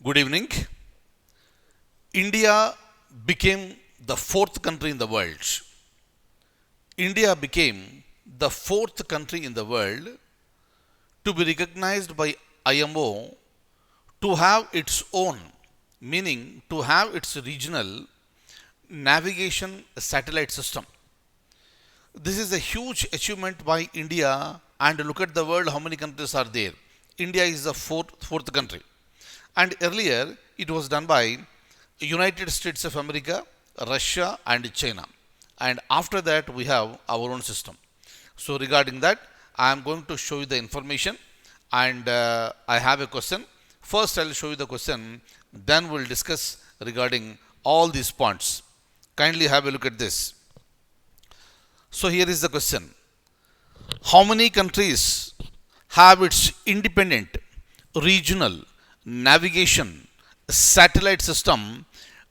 Good evening. India became the fourth country in the world. India became the fourth country in the world to be recognized by IMO to have its own, meaning to have its regional navigation satellite system. This is a huge achievement by India, and look at the world, how many countries are there. India is the fourth country. And earlier it was done by United States of America, Russia and China. And after that we have our own system. So regarding that, I am going to show you the information, and I have a question. First I will show you the question, then we will discuss regarding all these points. Kindly have a look at this. So here is the question. How many countries have its independent regional navigation satellite system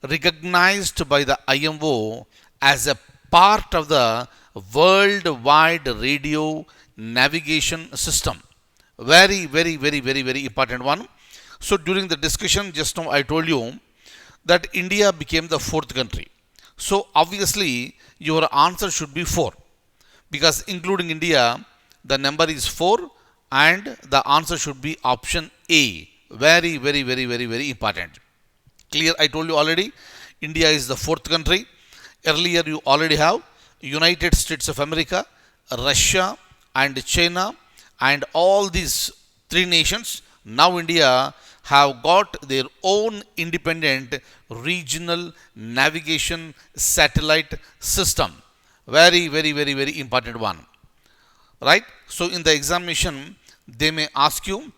recognized by the IMO as a part of the worldwide radio navigation system? Very important one. So during the discussion just now I told you that India became the fourth country. So obviously your answer should be 4, because including India the number is 4 and the answer should be option A. Very important. Clear? I told you already, India is the fourth country. Earlier you already have United States of America, Russia and China, and all these three nations. Now India have got their own independent regional navigation satellite system. Very important one. Right? So in the examination they may ask you,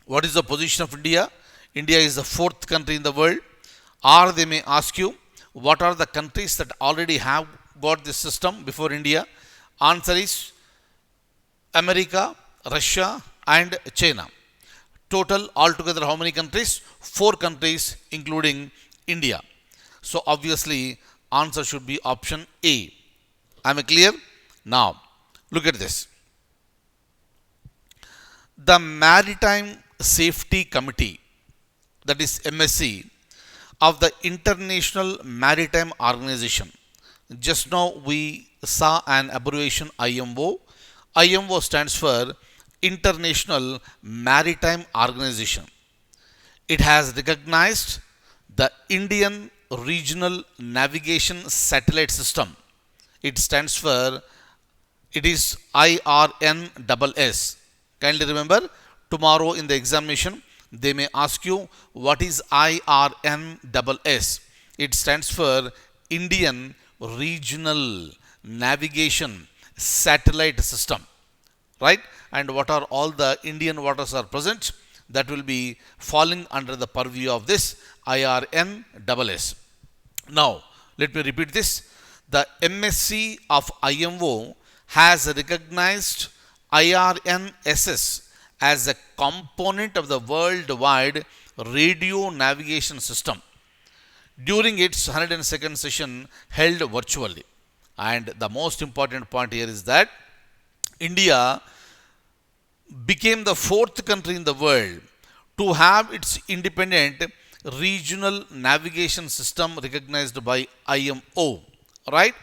what is the position of India? India is the fourth country in the world. Or they may ask you, what are the countries that already have got this system before India? Answer is America, Russia and China. Total altogether how many countries? 4 countries including India. So obviously answer should be option A. Am I clear? Now look at this. The Maritime Safety Committee, that is MSC, of the International Maritime Organization. Just now we saw an abbreviation IMO. IMO stands for International Maritime Organization. It has recognized the Indian Regional Navigation Satellite System. It stands for, it is IRNSS. Kindly remember, tomorrow in the examination they may ask you what is IRNSS. It stands for Indian Regional Navigation Satellite System. Right? And what are all the Indian waters are present, that will be falling under the purview of this IRNSS. Now let me repeat this. The MSC of IMO has recognized IRNSS as a component of the worldwide radio navigation system during its 102nd session held virtually. And the most important point here is that India became the fourth country in the world to have its independent regional navigation system recognized by IMO. Right?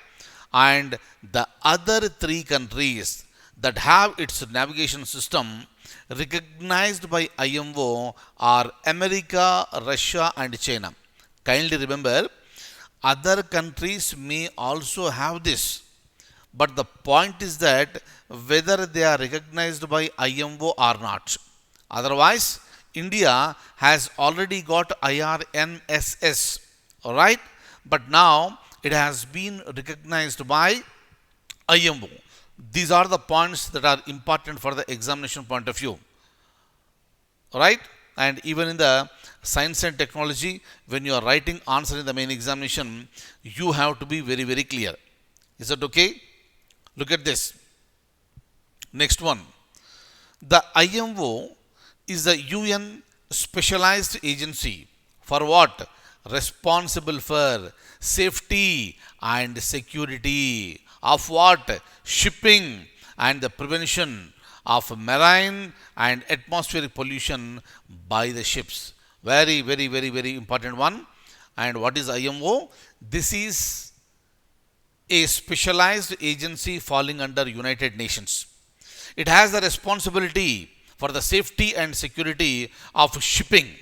And the other 3 countries that have its navigation system recognized by IMO are America, Russia and China. Kindly remember, other countries may also have this, but the point is that whether they are recognized by IMO or not. Otherwise India has already got IRNSS. Alright? But now it has been recognized by IMO. These are the points that are important for the examination point of view. Right? And even in the science and technology, when you are writing answer in the main examination, you have to be very clear. Is that okay? Look at this. Next one. The IMO is the UN specialized agency for what? Responsible for safety and security of what? Shipping and the prevention of marine and atmospheric pollution by the ships. Very, very, very, very important one. And what is IMO? This is a specialized agency falling under United Nations. It has the responsibility for the safety and security of shipping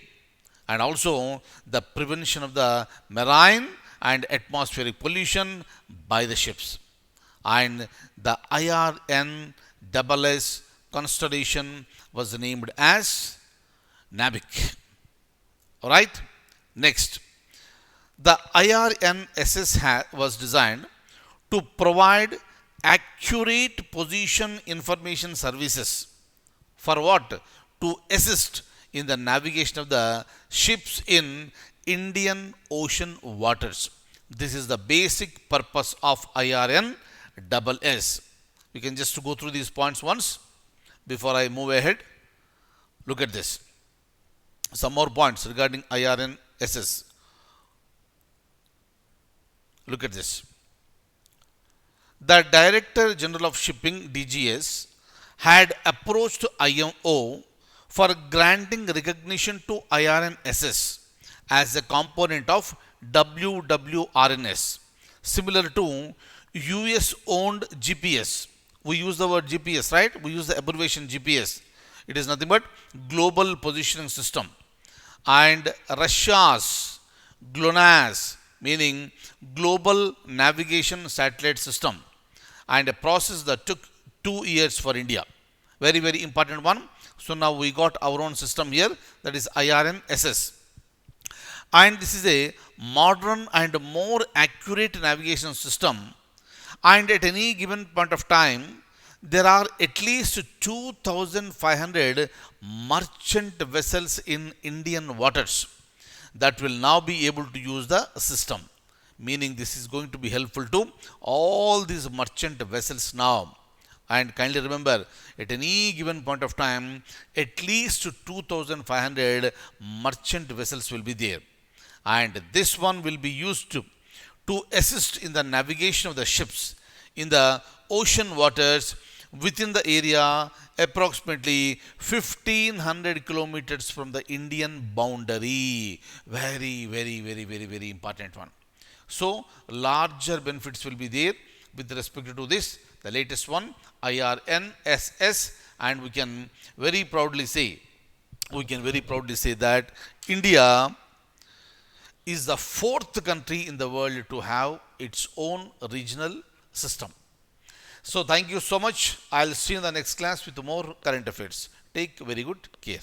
and also the prevention of the marine and atmospheric pollution by the ships. And the IRNSS Constellation was named as NAVIC. Alright, next. The IRNSS was designed to provide accurate position information services for what? To assist in the navigation of the ships in Indian Ocean waters. This is the basic purpose of IRNSS. We can just go through these points once before I move ahead. Look at this. Some more points regarding IRNSS. Look at this. The Director General of Shipping (DGS) had approached IMO for granting recognition to IRNSS as a component of WWRNS, similar to US owned GPS. We use the word GPS, right? We use the abbreviation GPS. It is nothing but Global Positioning System. And Russia's GLONASS, meaning Global Navigation Satellite System, and a process that took 2 years for India. Very, very important one. So now we got our own system here, that is IRNSS. And this is a modern and more accurate navigation system. And at any given point of time, there are at least 2,500 merchant vessels in Indian waters that will now be able to use the system. Meaning this is going to be helpful to all these merchant vessels now. And kindly remember, at any given point of time, at least 2,500 merchant vessels will be there. And this one will be used to assist in the navigation of the ships in the ocean waters within the area approximately 1500 kilometers from the Indian boundary. Very, very, very, very, very important one. So, larger benefits will be there with respect to this, the latest one, IRNSS, and we can very proudly say that India is the 4th country in the world to have its own regional system. So, thank you so much. I'll see you in the next class with more current affairs. Take very good care.